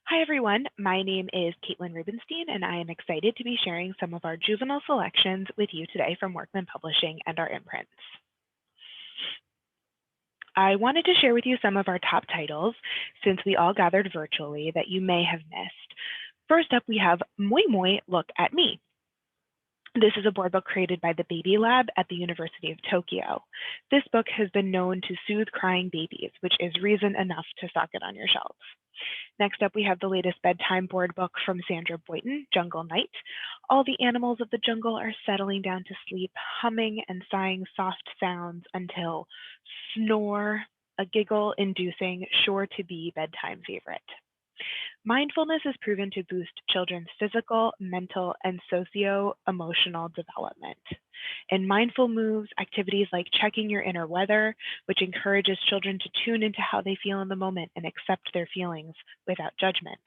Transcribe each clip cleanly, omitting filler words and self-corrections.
Hi, everyone. My name is Caitlin Rubenstein, and I am excited to be sharing some of our juvenile selections with you today from Workman Publishing and our imprints. I wanted to share with you some of our top titles, since we all gathered virtually, that you may have missed. First up, we have Moi Moi, Look at Me. This is a board book created by the Baby Lab at the University of Tokyo. This book has been known to soothe crying babies, which is reason enough to stock it on your shelves. Next up, we have the latest bedtime board book from Sandra Boynton, Jungle Night. All the animals of the jungle are settling down to sleep, humming and sighing soft sounds until snore, a giggle-inducing, sure to be bedtime favorite. Mindfulness is proven to boost children's physical, mental, and socio-emotional development. In mindful moves, activities like checking your inner weather, which encourages children to tune into how they feel in the moment and accept their feelings without judgment.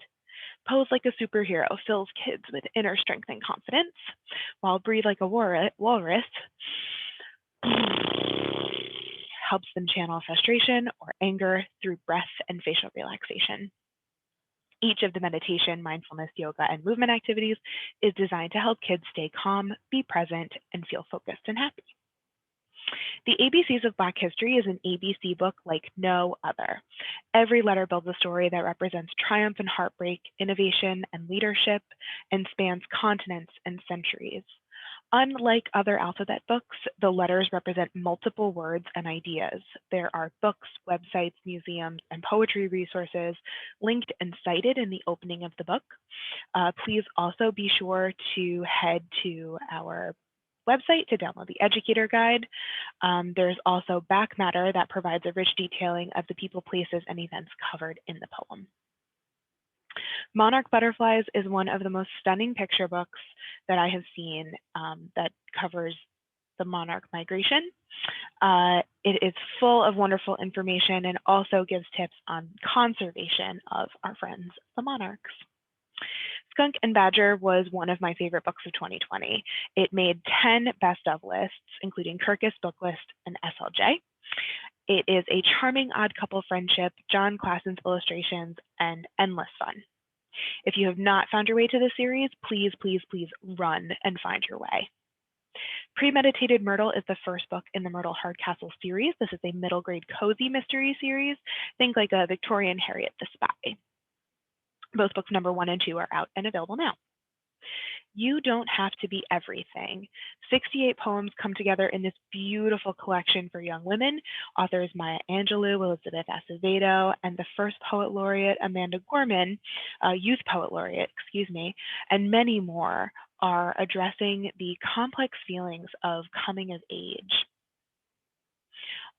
Pose like a superhero fills kids with inner strength and confidence, while breathe like a walrus helps them channel frustration or anger through breath and facial relaxation. Each of the meditation, mindfulness, yoga, and movement activities is designed to help kids stay calm, be present, and feel focused and happy. The ABCs of Black History is an ABC book like no other. Every letter builds a story that represents triumph and heartbreak, innovation and leadership, and spans continents and centuries. Unlike other alphabet books, the letters represent multiple words and ideas. There are books, websites, museums, and poetry resources linked and cited in the opening of the book. Please also be sure to head to our website to download the educator guide. There's also back matter that provides a rich detailing of the people, places, and events covered in the poem. Monarch Butterflies is one of the most stunning picture books that I have seen that covers the monarch migration. It is full of wonderful information and also gives tips on conservation of our friends, the monarchs. Skunk and Badger was one of my favorite books of 2020. It made 10 best of lists, including Kirkus Book List and SLJ. It is a charming odd couple friendship, John Klassen's illustrations, and endless fun. If you have not found your way to this series, please, please, please run and find your way. Premeditated Myrtle is the first book in the Myrtle Hardcastle series. This is a middle grade cozy mystery series. Think like a Victorian Harriet the Spy. Both books number 1 and 2 are out and available now. You Don't Have to Be Everything. 68 poems come together in this beautiful collection for young women. Authors Maya Angelou, Elizabeth Acevedo, and the first poet laureate, Amanda Gorman, youth poet laureate, and many more are addressing the complex feelings of coming of age.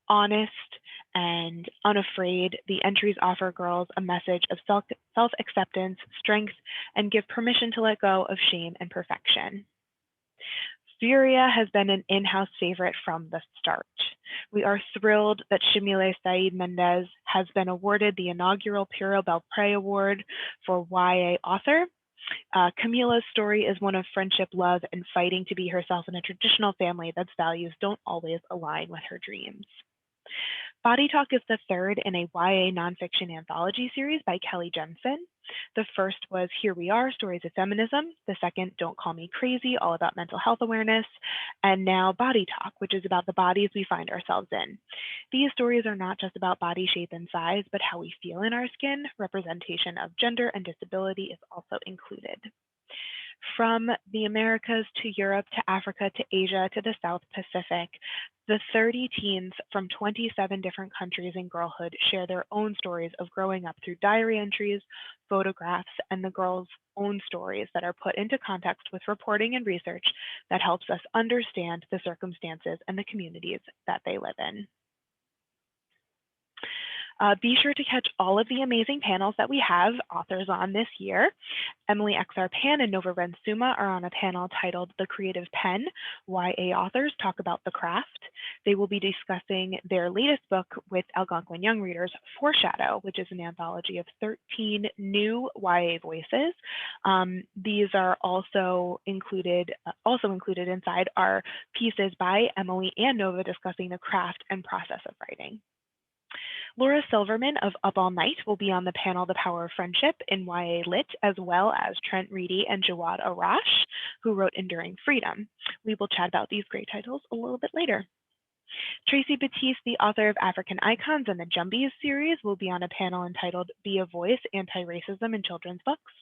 Honest and unafraid, the entries offer girls a message of self-acceptance, strength, and give permission to let go of shame and perfection. Furia has been an in-house favorite from the start. We are thrilled that Shimile Saeed Mendez has been awarded the inaugural Puro Belpré Award for YA author. Camila's story is one of friendship, love, and fighting to be herself in a traditional family that's values don't always align with her dreams. Bodytalk is the third in a YA nonfiction anthology series by Kelly Jensen. The first was Here We Are, Stories of Feminism. The second, Don't Call Me Crazy, all about mental health awareness. And now Bodytalk, which is about the bodies we find ourselves in. These stories are not just about body shape and size, but how we feel in our skin. Representation of gender and disability is also included. From the Americas to Europe to Africa to Asia to the South Pacific, the 30 teens from 27 different countries in girlhood share their own stories of growing up through diary entries, photographs, and the girls' own stories that are put into context with reporting and research that helps us understand the circumstances and the communities that they live in. Be sure to catch all of the amazing panels that we have authors on this year. Emily Exar Pan and Nova Rensuma are on a panel titled The Creative Pen, YA Authors Talk About the Craft. They will be discussing their latest book with Algonquin young readers, Foreshadow, which is an anthology of 13 new YA voices. These are also included inside are pieces by Emily and Nova discussing the craft and process of writing. Laura Silverman of Up All Night will be on the panel The Power of Friendship in YA Lit, as well as Trent Reedy and Jawad Arash, who wrote Enduring Freedom. We will chat about these great titles a little bit later. Tracy Batiste, the author of African Icons and the Jumbies series, will be on a panel entitled Be a Voice, Anti-Racism in Children's Books.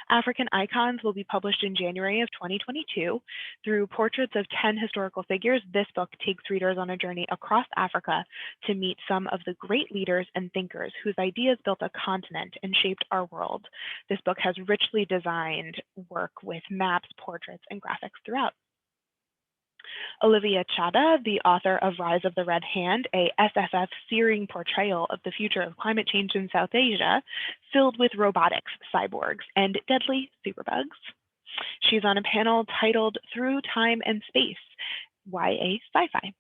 African Icons will be published in January of 2022. Through portraits of 10 historical figures, this book takes readers on a journey across Africa to meet some of the great leaders and thinkers whose ideas built a continent and shaped our world. This book has richly designed work with maps, portraits, and graphics throughout. Olivia Chada, the author of Rise of the Red Hand, a SFF searing portrayal of the future of climate change in South Asia, filled with robotics, cyborgs, and deadly superbugs. She's on a panel titled Through Time and Space, YA Sci-Fi.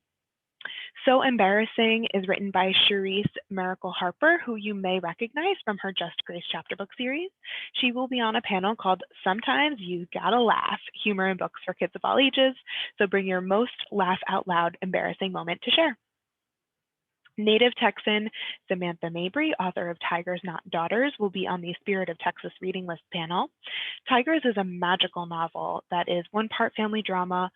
So Embarrassing is written by Charisse Miracle Harper, who you may recognize from her Just Grace chapter book series. She will be on a panel called Sometimes You Gotta Laugh, Humor in Books for Kids of All Ages. So bring your most laugh out loud embarrassing moment to share. Native Texan Samantha Mabry, author of Tigers Not Daughters, will be on the Spirit of Texas reading list panel. Tigers is a magical novel that is one part family drama,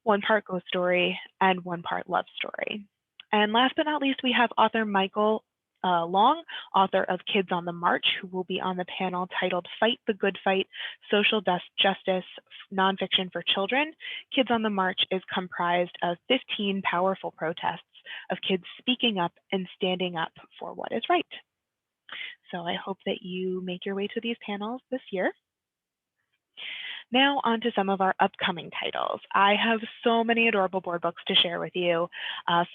one part ghost story, and one part love story. And last but not least, we have author Michael Long, author of Kids on the March, who will be on the panel titled Fight the Good Fight, Social Justice Nonfiction for Children. Kids on the March is comprised of 15 powerful protests of kids speaking up and standing up for what is right. So I hope that you make your way to these panels this year. Now on to some of our upcoming titles. I have so many adorable board books to share with you.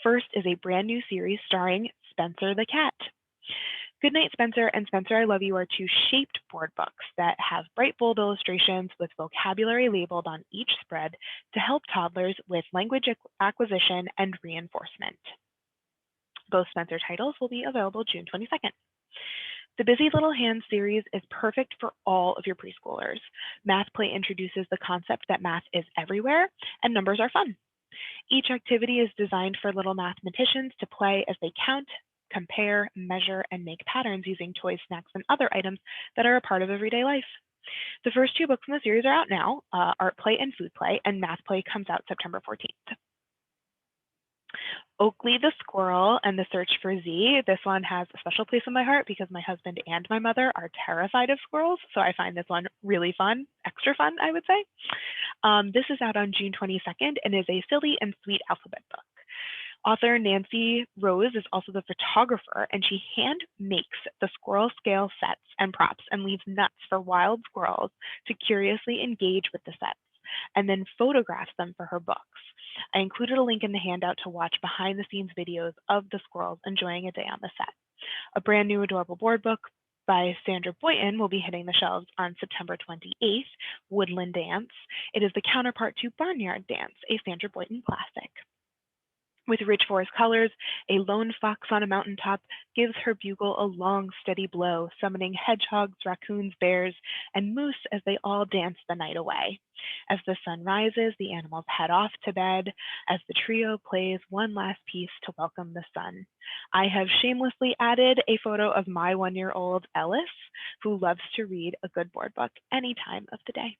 First is a brand new series starring Spencer the Cat. Goodnight Spencer and Spencer I Love You are two shaped board books that have bright, bold illustrations with vocabulary labeled on each spread to help toddlers with language acquisition and reinforcement. Both Spencer titles will be available June 22nd. The Busy Little Hands series is perfect for all of your preschoolers. Math Play introduces the concept that math is everywhere and numbers are fun. Each activity is designed for little mathematicians to play as they count, compare, measure, and make patterns using toys, snacks, and other items that are a part of everyday life. The first two books in the series are out now, Art Play and Food Play, and Math Play comes out September 14th. Oakley the Squirrel and the Search for Z. This one has a special place in my heart because my husband and my mother are terrified of squirrels, so I find this one really fun, extra fun, I would say. This is out on June 22nd and is a silly and sweet alphabet book. Author Nancy Rose is also the photographer, and she hand makes the squirrel scale sets and props and leaves nuts for wild squirrels to curiously engage with the sets, and then photographs them for her books. I included a link in the handout to watch behind the scenes videos of the squirrels enjoying a day on the set. A brand new adorable board book by Sandra Boynton will be hitting the shelves on September 28th, Woodland Dance. It is the counterpart to Barnyard Dance, a Sandra Boynton classic. With rich forest colors, a lone fox on a mountaintop gives her bugle a long, steady blow, summoning hedgehogs, raccoons, bears, and moose as they all dance the night away. As the sun rises, the animals head off to bed as the trio plays one last piece to welcome the sun. I have shamelessly added a photo of my 1-year-old Ellis, who loves to read a good board book any time of the day.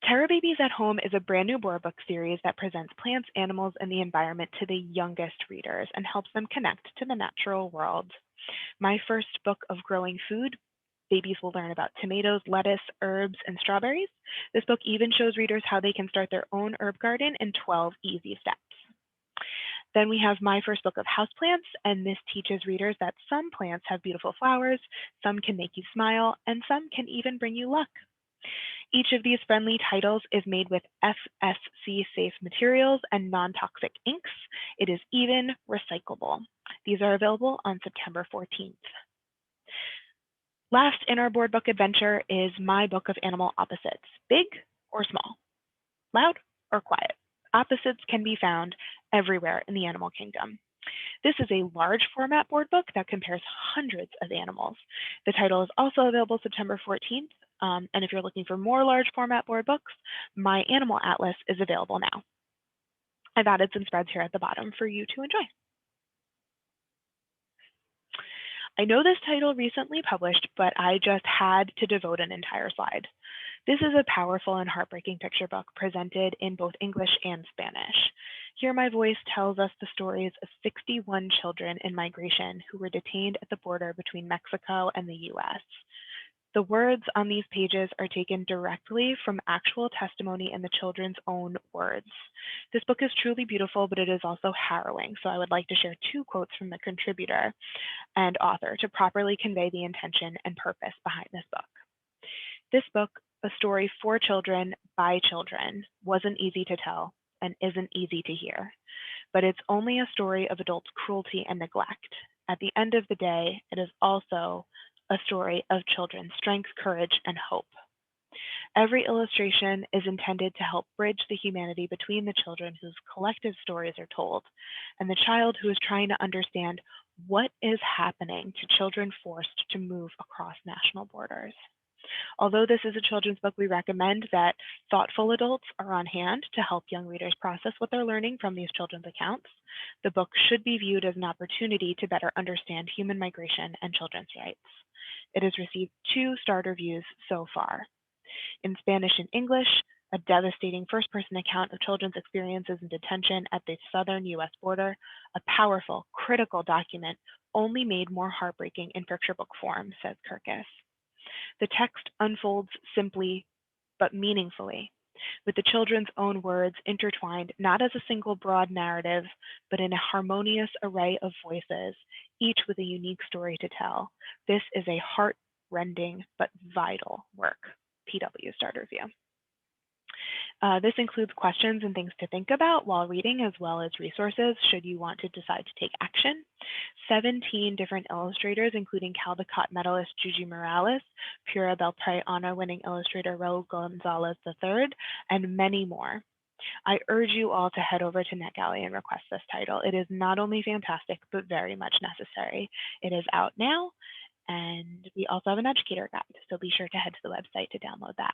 Terra Babies at Home is a brand new board book series that presents plants, animals, and the environment to the youngest readers and helps them connect to the natural world. My first book of growing food, babies will learn about tomatoes, lettuce, herbs, and strawberries. This book even shows readers how they can start their own herb garden in 12 easy steps. Then we have my first book of houseplants, and this teaches readers that some plants have beautiful flowers, some can make you smile, and some can even bring you luck. Each of these friendly titles is made with FSC-safe materials and non-toxic inks. It is even recyclable. These are available on September 14th. Last in our board book adventure is my book of animal opposites, big or small, loud or quiet. Opposites can be found everywhere in the animal kingdom. This is a large format board book that compares hundreds of animals. The title is also available September 14th. And if you're looking for more large format board books, my Animal Atlas is available now. I've added some spreads here at the bottom for you to enjoy. I know this title recently published, but I just had to devote an entire slide. This is a powerful and heartbreaking picture book presented in both English and Spanish. Hear My Voice tells us the stories of 61 children in migration who were detained at the border between Mexico and the US. The words on these pages are taken directly from actual testimony in the children's own words. This book is truly beautiful, but it is also harrowing, so I would like to share two quotes from the contributor and author to properly convey the intention and purpose behind this book. This book, a story for children by children, wasn't easy to tell and isn't easy to hear, but it's only a story of adults' cruelty and neglect. At the end of the day, it is also a story of children's strength, courage, and hope. Every illustration is intended to help bridge the humanity between the children whose collective stories are told and the child who is trying to understand what is happening to children forced to move across national borders. Although this is a children's book, we recommend that thoughtful adults are on hand to help young readers process what they're learning from these children's accounts. The book should be viewed as an opportunity to better understand human migration and children's rights. It has received 2-star reviews so far. In Spanish and English, a devastating first-person account of children's experiences in detention at the southern US border, a powerful, critical document only made more heartbreaking in picture book form, says Kirkus. The text unfolds simply but meaningfully, with the children's own words intertwined not as a single broad narrative, but in a harmonious array of voices, each with a unique story to tell. This is a heart-rending but vital work. PW Start Review. This includes questions and things to think about while reading, as well as resources should you want to decide to take action. 17 different illustrators, including Caldecott medalist Juji Morales, Pura Belpré honor-winning illustrator Raul Gonzalez III, and many more. I urge you all to head over to NetGalley and request this title. It is not only fantastic, but very much necessary. It is out now, and we also have an educator guide, so be sure to head to the website to download that.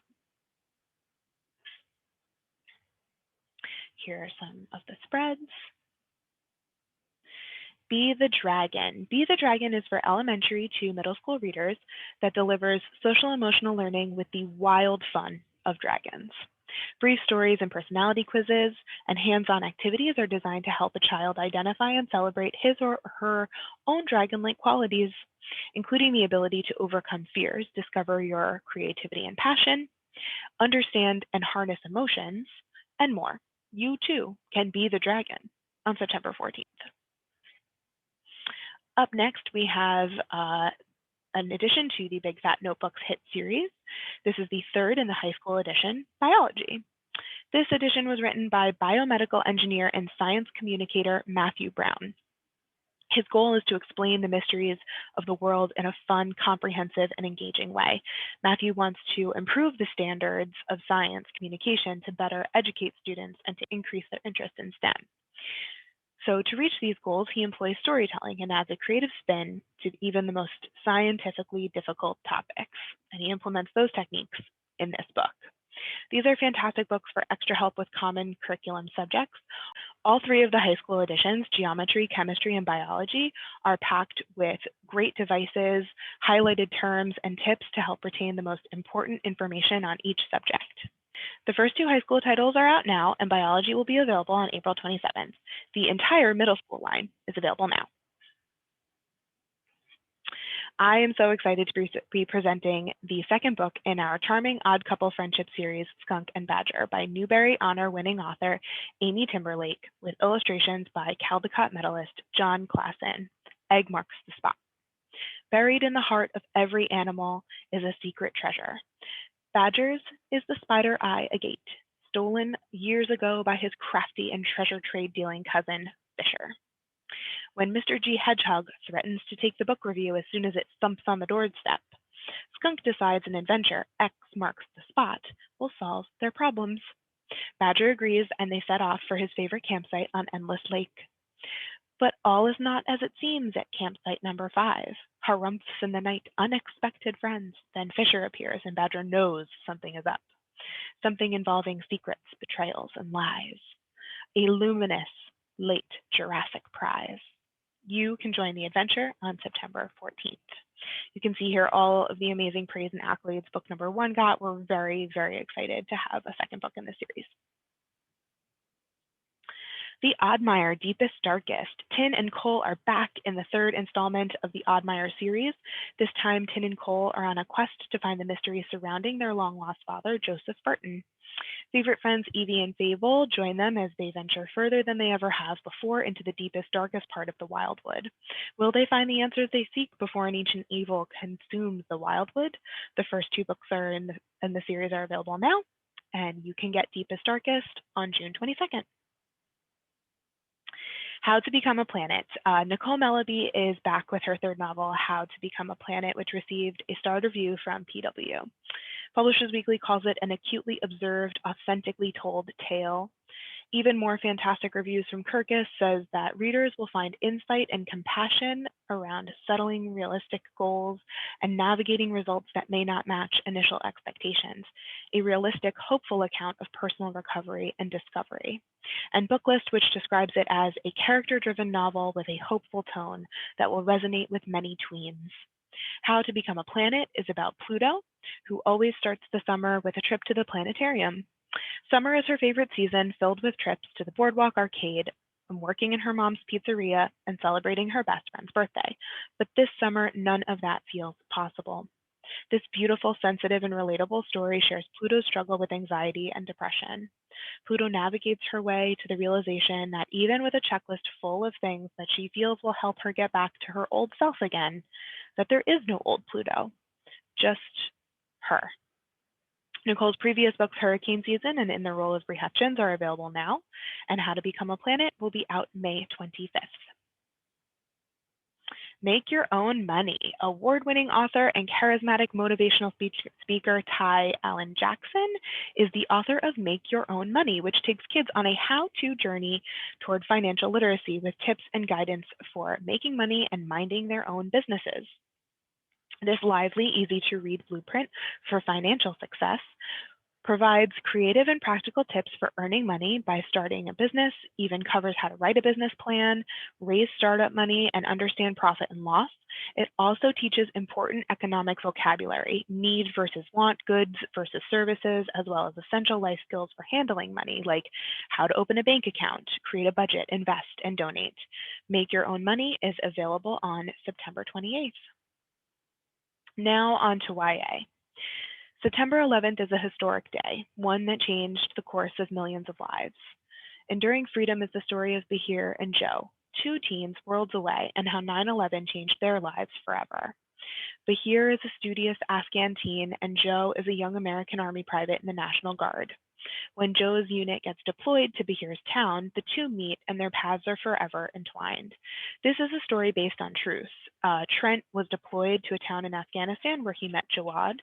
Here are some of the spreads. Be the Dragon. Be the Dragon is for elementary to middle school readers that delivers social emotional learning with the wild fun of dragons. Brief stories and personality quizzes and hands-on activities are designed to help a child identify and celebrate his or her own dragon-like qualities, including the ability to overcome fears, discover your creativity and passion, understand and harness emotions, and more. You too can be the dragon on September 14th. Up next, we have an addition to the Big Fat Notebooks hit series. This is the 3rd in the high school edition, Biology. This edition was written by biomedical engineer and science communicator Matthew Brown. His goal is to explain the mysteries of the world in a fun, comprehensive, and engaging way. Matthew wants to improve the standards of science communication to better educate students and to increase their interest in STEM. So to reach these goals, he employs storytelling and adds a creative spin to even the most scientifically difficult topics, and he implements those techniques in this book. These are fantastic books for extra help with common curriculum subjects. All 3 of the high school editions, geometry, chemistry, and biology, are packed with great devices, highlighted terms, and tips to help retain the most important information on each subject. The first 2 high school titles are out now, and biology will be available on April 27th. The entire middle school line is available now. I am so excited to be presenting the 2nd book in our charming odd couple friendship series, Skunk and Badger, by Newberry honor-winning author Amy Timberlake, with illustrations by Caldecott medalist John Klassen. Egg marks the spot. Buried in the heart of every animal is a secret treasure. Badger's is the spider eye agate, stolen years ago by his crafty and treasure trade dealing cousin, Fisher. When Mr. G. Hedgehog threatens to take the book review as soon as it thumps on the doorstep, Skunk decides an adventure, X marks the spot, will solve their problems. Badger agrees, and they set off for his favorite campsite on Endless Lake. But all is not as it seems at campsite number 5. Harumphs in the night, unexpected friends. Then Fisher appears, and Badger knows something is up. Something involving secrets, betrayals, and lies. A luminous, late Jurassic prize. You can join the adventure on September 14th. You can see here all of the amazing praise and accolades book number 1 got. We're very, very excited to have a second book in the series. The Oddmire Deepest Darkest. Tin and Cole are back in the 3rd installment of the Oddmire series. This time, Tin and Cole are on a quest to find the mystery surrounding their long-lost father, Joseph Burton. Favorite friends Evie and Fable join them as they venture further than they ever have before into the deepest, darkest part of the Wildwood. Will they find the answers they seek before an ancient evil consumes the Wildwood? The first 2 books are in the series are available now, and you can get Deepest Darkest on June 22nd. How to Become a Planet. Nicole Melleby is back with her 3rd novel, How to Become a Planet, which received a starred review from PW. Publishers Weekly calls it an acutely observed, authentically told tale. Even more fantastic reviews from Kirkus says that readers will find insight and compassion around settling realistic goals and navigating results that may not match initial expectations. A realistic, hopeful account of personal recovery and discovery. And Booklist, which describes it as a character-driven novel with a hopeful tone that will resonate with many tweens. How to Become a Planet is about Pluto, who always starts the summer with a trip to the planetarium. Summer is her favorite season, filled with trips to the Boardwalk Arcade, and working in her mom's pizzeria, and celebrating her best friend's birthday. But this summer, none of that feels possible. This beautiful, sensitive, and relatable story shares Pluto's struggle with anxiety and depression. Pluto navigates her way to the realization that even with a checklist full of things that she feels will help her get back to her old self again, that there is no old Pluto, just her. Nicole's previous books, Hurricane Season and In the Role of Brie Hutchins, are available now, and How to Become a Planet will be out May 25th. Make Your Own Money. Award-winning author and charismatic motivational speaker Ty Allen Jackson is the author of Make Your Own Money, which takes kids on a how-to journey toward financial literacy with tips and guidance for making money and minding their own businesses. This lively, easy-to-read blueprint for financial success provides creative and practical tips for earning money by starting a business, even covers how to write a business plan, raise startup money, and understand profit and loss. It also teaches important economic vocabulary, need versus want, goods versus services, as well as essential life skills for handling money, like how to open a bank account, create a budget, invest, and donate. Make Your Own Money is available on September 28th. Now on to YA. September 11th is a historic day, one that changed the course of millions of lives. Enduring Freedom is the story of Bahir and Joe, 2 teens worlds away, and how 9/11 changed their lives forever. Bahir is a studious Afghan teen, and Joe is a young American Army private in the National Guard. When Joe's unit gets deployed to Bahir's town, the 2 meet and their paths are forever entwined. This is a story based on truth. Trent was deployed to a town in Afghanistan where he met Jawad.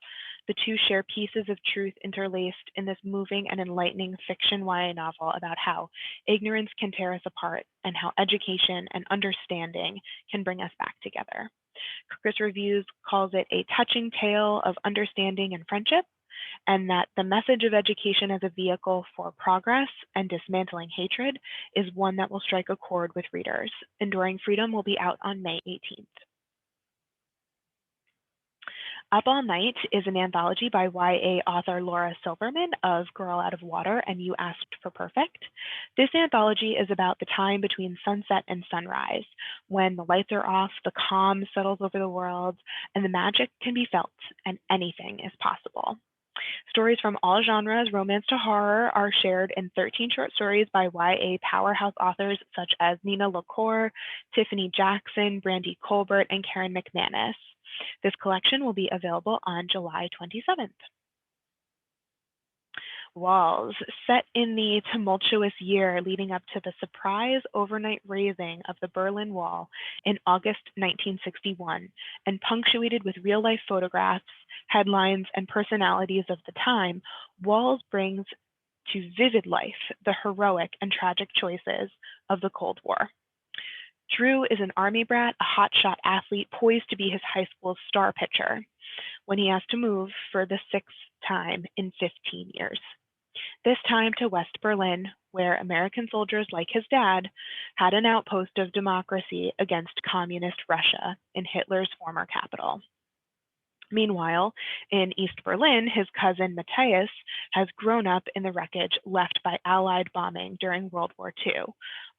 The 2 share pieces of truth interlaced in this moving and enlightening fiction YA novel about how ignorance can tear us apart and how education and understanding can bring us back together. Kirkus Reviews calls it a touching tale of understanding and friendship, and that the message of education as a vehicle for progress and dismantling hatred is one that will strike a chord with readers. Enduring Freedom will be out on May 18th. Up All Night is an anthology by YA author Laura Silverman of Girl Out of Water and You Asked for Perfect. This anthology is about the time between sunset and sunrise, when the lights are off, the calm settles over the world, and the magic can be felt, and anything is possible. Stories from all genres, romance to horror, are shared in 13 short stories by YA powerhouse authors such as Nina LaCour, Tiffany Jackson, Brandy Colbert, and Karen McManus. This collection will be available on July 27th. Walls, set in the tumultuous year leading up to the surprise overnight raising of the Berlin Wall in August 1961, and punctuated with real-life photographs, headlines, and personalities of the time, Walls brings to vivid life the heroic and tragic choices of the Cold War. Drew is an Army brat, a hotshot athlete poised to be his high school's star pitcher, when he has to move for the 6th time in 15 years. This time to West Berlin, where American soldiers like his dad had an outpost of democracy against communist Russia in Hitler's former capital. Meanwhile, in East Berlin, his cousin Matthias has grown up in the wreckage left by Allied bombing during World War II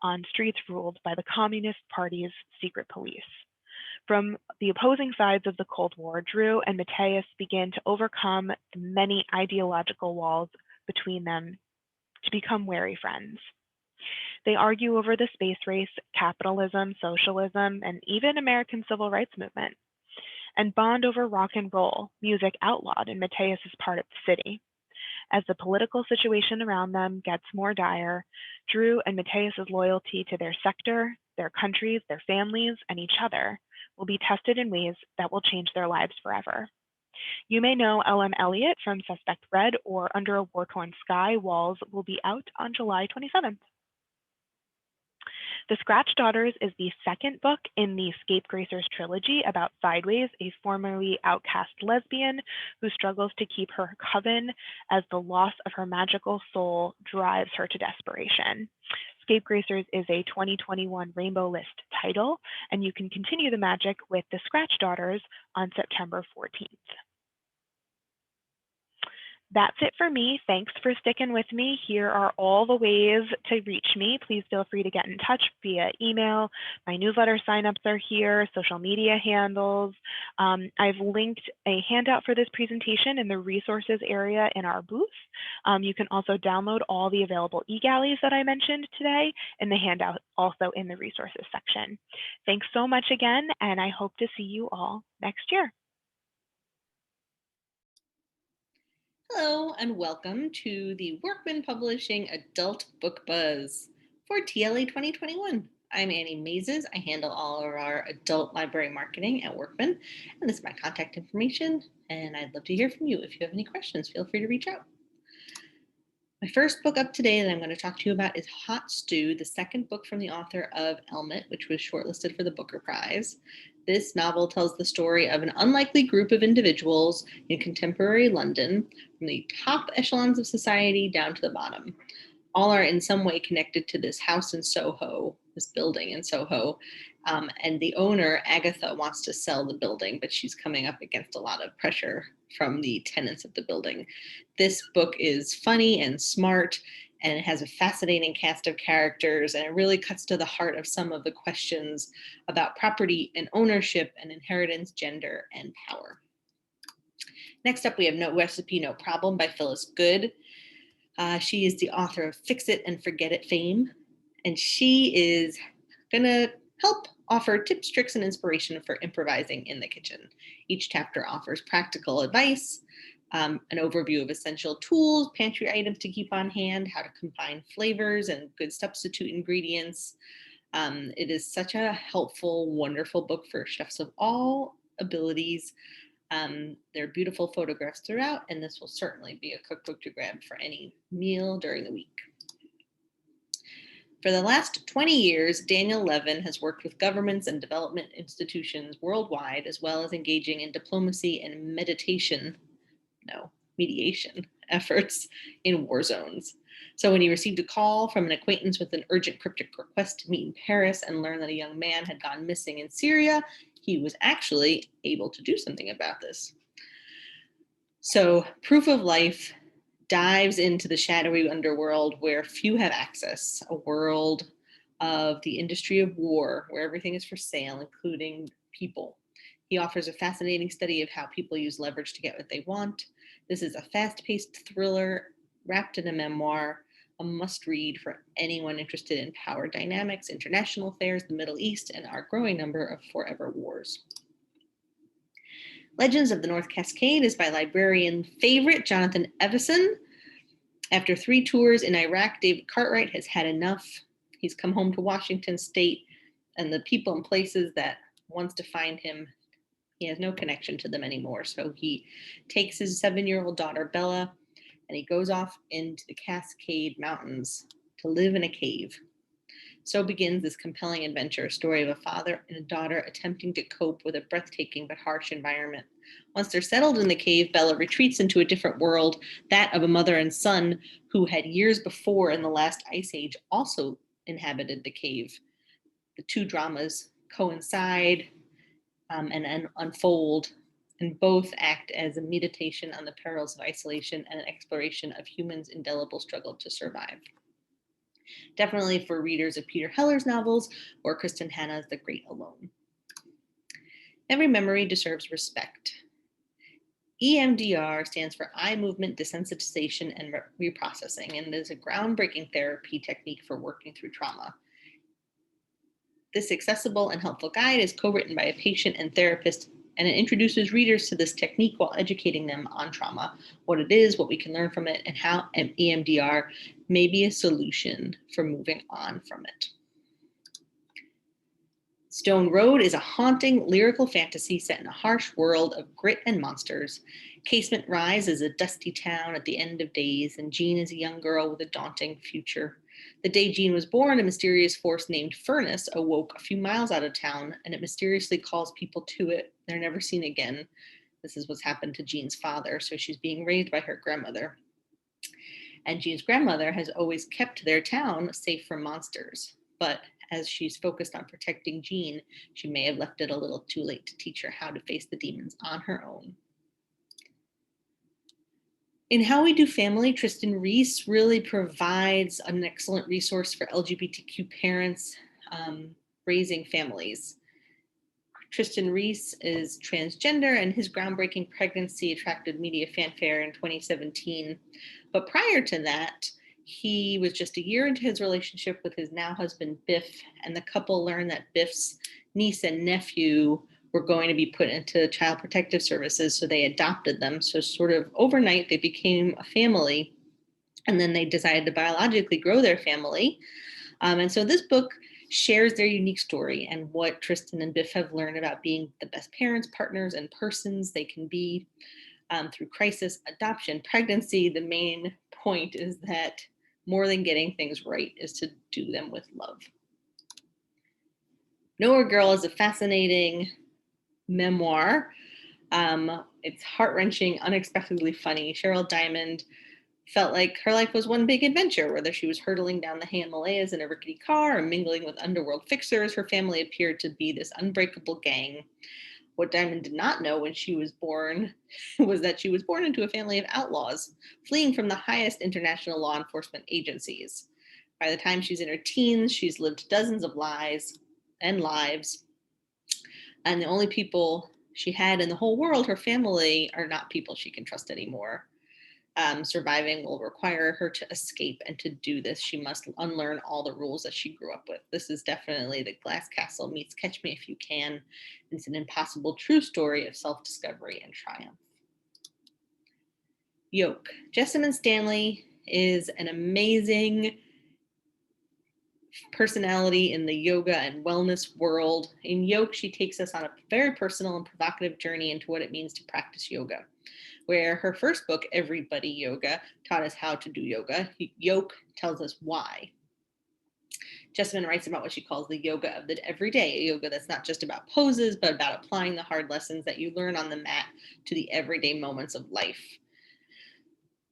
on streets ruled by the Communist Party's secret police. From the opposing sides of the Cold War, Drew and Matthias begin to overcome the many ideological walls between them to become wary friends. They argue over the space race, capitalism, socialism, and even American civil rights movement, and bond over rock and roll, music outlawed in Matthias's part of the city. As the political situation around them gets more dire, Drew and Matthias's loyalty to their sector, their countries, their families, and each other will be tested in ways that will change their lives forever. You may know L.M. Elliott from Suspect Red or Under a War-Torn Sky. Walls will be out on July 27th. The Scratch Daughters is the second book in the Scapegrazers trilogy about Sideways, a formerly outcast lesbian who struggles to keep her coven as the loss of her magical soul drives her to desperation. Scapegrazers is a 2021 Rainbow List title, and you can continue the magic with The Scratch Daughters on September 14th. That's it for me. Thanks for sticking with me. Here are all the ways to reach me. Please feel free to get in touch via email. My newsletter signups are here, social media handles. I've linked a handout for this presentation in the resources area in our booth. You can also download all the available e-galleys that I mentioned today in the handout, also in the resources section. Thanks so much again, and I hope to see you all next year. Hello and welcome to the Workman Publishing Adult Book Buzz for TLA 2021. I'm Annie Mazes. I handle all of our adult library marketing at Workman, and this is my contact information, and I'd love to hear from you. If you have any questions, feel free to reach out. My first book up today that I'm going to talk to you about is Hot Stew, the second book from the author of Elmet, which was shortlisted for the Booker Prize. This novel tells the story of an unlikely group of individuals in contemporary London, from the top echelons of society down to the bottom. All are in some way connected to this house in Soho, this building in Soho. And the owner, Agatha, wants to sell the building, but she's coming up against a lot of pressure from the tenants of the building. This book is funny and smart, and it has a fascinating cast of characters, and it really cuts to the heart of some of the questions about property and ownership and inheritance, gender, and power. Next up, we have No Recipe, No Problem by Phyllis Goode. She is the author of Fix It and Forget It fame, and she is going to help offer tips, tricks, and inspiration for improvising in the kitchen. Each chapter offers practical advice, an overview of essential tools, pantry items to keep on hand, how to combine flavors and good substitute ingredients. It is such a helpful, wonderful book for chefs of all abilities. There are beautiful photographs throughout, and this will certainly be a cookbook to grab for any meal during the week. For the last 20 years, Daniel Levin has worked with governments and development institutions worldwide, as well as engaging in diplomacy and mediation efforts in war zones. So when he received a call from an acquaintance with an urgent cryptic request to meet in Paris and learn that a young man had gone missing in Syria, he was actually able to do something about this. So Proof of Life dives into the shadowy underworld where few have access, a world of the industry of war where everything is for sale, including people. He offers a fascinating study of how people use leverage to get what they want. This is a fast-paced thriller wrapped in a memoir, a must-read for anyone interested in power dynamics, international affairs, the Middle East, and our growing number of forever wars. Legends of the North Cascade is by librarian favorite Jonathan Evison. After 3 tours in Iraq, David Cartwright has had enough. He's come home to Washington State, and the people and places that wants to find him, he has no connection to them anymore. So he takes his 7-year-old daughter, Bella, and he goes off into the Cascade Mountains to live in a cave. So begins this compelling adventure, a story of a father and a daughter attempting to cope with a breathtaking but harsh environment. Once they're settled in the cave, Bella retreats into a different world, that of a mother and son who had years before in the last ice age also inhabited the cave. The two dramas coincide and unfold, and both act as a meditation on the perils of isolation and an exploration of humans' indelible struggle to survive. Definitely for readers of Peter Heller's novels or Kristen Hanna's The Great Alone. Every memory deserves respect. EMDR stands for eye movement desensitization and reprocessing, and is a groundbreaking therapy technique for working through trauma. This accessible and helpful guide is co-written by a patient and therapist, and it introduces readers to this technique while educating them on trauma, what it is, what we can learn from it, and how EMDR may be a solution for moving on from it. Stone Road is a haunting lyrical fantasy set in a harsh world of grit and monsters. Casement Rise is a dusty town at the end of days, and Jean is a young girl with a daunting future. The day Jean was born, a mysterious force named Furnace awoke a few miles out of town, and it mysteriously calls people to it. They're never seen again. This is what's happened to Jean's father, so she's being raised by her grandmother. And Jean's grandmother has always kept their town safe from monsters, but as she's focused on protecting Jean, she may have left it a little too late to teach her how to face the demons on her own. In How We Do Family, Tristan Reese really provides an excellent resource for LGBTQ parents raising families. Tristan Reese is transgender, and his groundbreaking pregnancy attracted media fanfare in 2017. But prior to that, he was just a year into his relationship with his now husband, Biff, and the couple learned that Biff's niece and nephew were going to be put into child protective services, so they adopted them. So sort of overnight, they became a family, and then they decided to biologically grow their family. And so this book shares their unique story and what Tristan and Biff have learned about being the best parents, partners, and persons they can be through crisis, adoption, pregnancy. The main point is that more than getting things right is to do them with love. Nowhere Girl is a fascinating memoir. It's heart-wrenching, unexpectedly funny. Cheryl Diamond felt like her life was one big adventure, whether she was hurtling down the Himalayas in a rickety car or mingling with underworld fixers. Her family appeared to be this unbreakable gang. What Diamond did not know when she was born was that she was born into a family of outlaws, fleeing from the highest international law enforcement agencies. By the time she's in her teens, she's lived dozens of lies and lives, and the only people she had in the whole world, her family, are not people she can trust anymore. Surviving will require her to escape, and to do this, she must unlearn all the rules that she grew up with. This is definitely the Glass Castle meets Catch Me If You Can. It's an impossible true story of self-discovery and triumph. Yoke. Jessamine Stanley is an amazing personality in the yoga and wellness world. In Yoke, she takes us on a very personal and provocative journey into what it means to practice yoga, where her first book, Everybody Yoga, taught us how to do yoga. Yoke tells us why. Jessamine writes about what she calls the yoga of the everyday, a yoga that's not just about poses, but about applying the hard lessons that you learn on the mat to the everyday moments of life.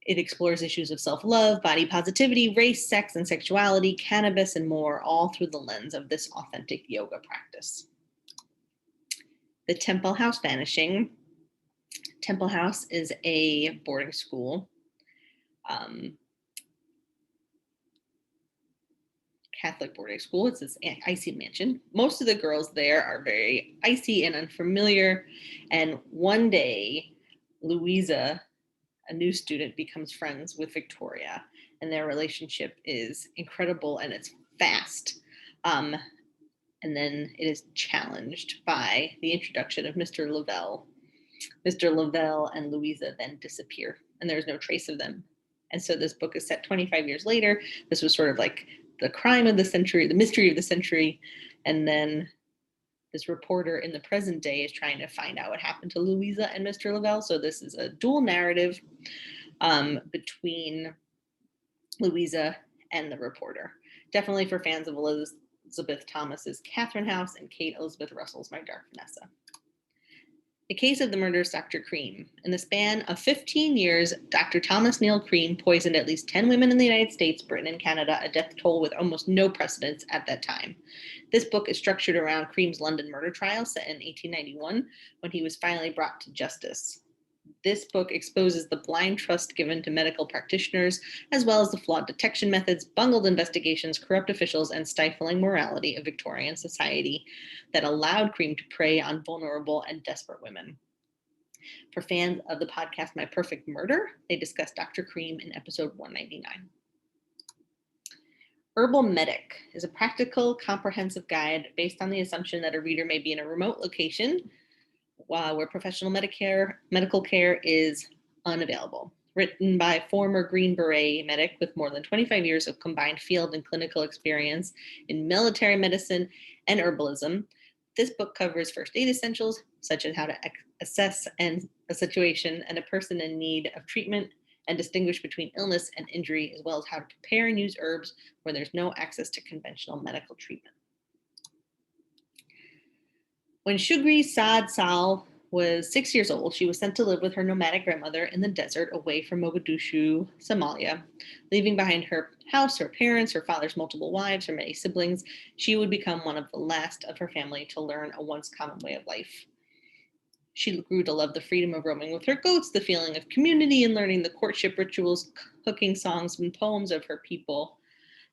It explores issues of self-love, body positivity, race, sex and sexuality, cannabis, and more, all through the lens of this authentic yoga practice. The Temple House Vanishing. Temple House is a boarding school, Catholic boarding school. It's this icy mansion. Most of the girls there are very icy and unfamiliar. And one day, Louisa, a new student, becomes friends with Victoria, and their relationship is incredible and it's fast. And then it is challenged by the introduction of Mr. Lavelle. Mr. Lavelle and Louisa then disappear, and there's no trace of them. And so this book is set 25 years later. This was sort of like the crime of the century, the mystery of the century. And then this reporter in the present day is trying to find out what happened to Louisa and Mr. Lavelle. So this is a dual narrative between Louisa and the reporter. Definitely for fans of Elizabeth Thomas's Catherine House, and Kate Elizabeth Russell's My Dark Vanessa. The Case of the Murderous Dr. Cream. In the span of 15 years, Dr. Thomas Neal Cream poisoned at least 10 women in the United States, Britain, and Canada, a death toll with almost no precedence at that time. This book is structured around Cream's London murder trial set in 1891, when he was finally brought to justice. This book exposes the blind trust given to medical practitioners, as well as the flawed detection methods, bungled investigations, corrupt officials, and stifling morality of Victorian society that allowed Cream to prey on vulnerable and desperate women. For fans of the podcast My Perfect Murder, they discuss Dr. Cream in episode 199. Herbal Medic is a practical, comprehensive guide based on the assumption that a reader may be in a remote location where professional medical care is unavailable. Written by former Green Beret medic with more than 25 years of combined field and clinical experience in military medicine and herbalism, this book covers first aid essentials, such as how to assess a situation and a person in need of treatment and distinguish between illness and injury, as well as how to prepare and use herbs where there's no access to conventional medical treatment. When Shugri Saad Sal was 6 years old, she was sent to live with her nomadic grandmother in the desert away from Mogadishu, Somalia. Leaving behind her house, her parents, her father's multiple wives, her many siblings, she would become one of the last of her family to learn a once common way of life. She grew to love the freedom of roaming with her goats, the feeling of community, and learning the courtship rituals, cooking songs, and poems of her people.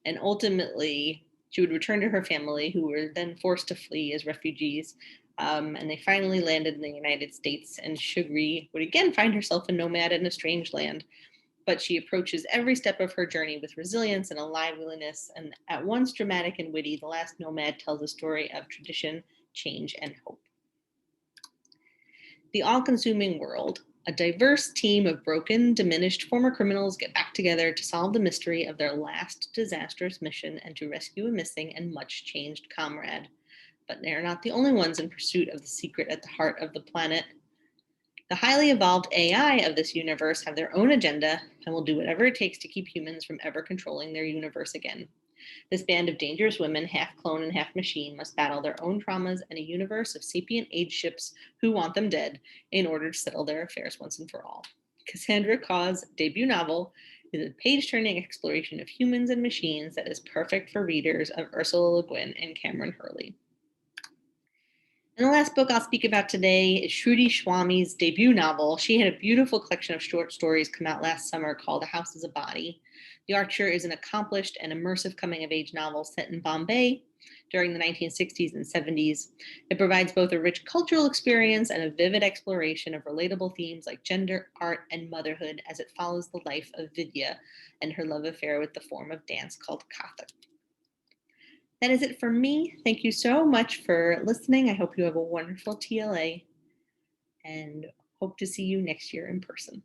And ultimately, she would return to her family, who were then forced to flee as refugees. And they finally landed in the United States, and Shugri would again find herself a nomad in a strange land. But she approaches every step of her journey with resilience and a liveliness, and at once dramatic and witty, The Last Nomad tells a story of tradition, change, and hope. The All-Consuming World. A diverse team of broken, diminished former criminals get back together to solve the mystery of their last disastrous mission and to rescue a missing and much changed comrade. But they are not the only ones in pursuit of the secret at the heart of the planet. The highly evolved AI of this universe have their own agenda and will do whatever it takes to keep humans from ever controlling their universe again. This band of dangerous women, half clone and half machine, must battle their own traumas and a universe of sapient age ships who want them dead in order to settle their affairs once and for all. Cassandra Caw's debut novel is a page-turning exploration of humans and machines that is perfect for readers of Ursula Le Guin and Cameron Hurley. And the last book I'll speak about today is Shruti Swami's debut novel. She had a beautiful collection of short stories come out last summer called A House is a Body. The Archer is an accomplished and immersive coming-of-age novel set in Bombay during the 1960s and 70s. It provides both a rich cultural experience and a vivid exploration of relatable themes like gender, art, and motherhood as it follows the life of Vidya and her love affair with the form of dance called Kathak. That is it for me. Thank you so much for listening. I hope you have a wonderful TLA and hope to see you next year in person.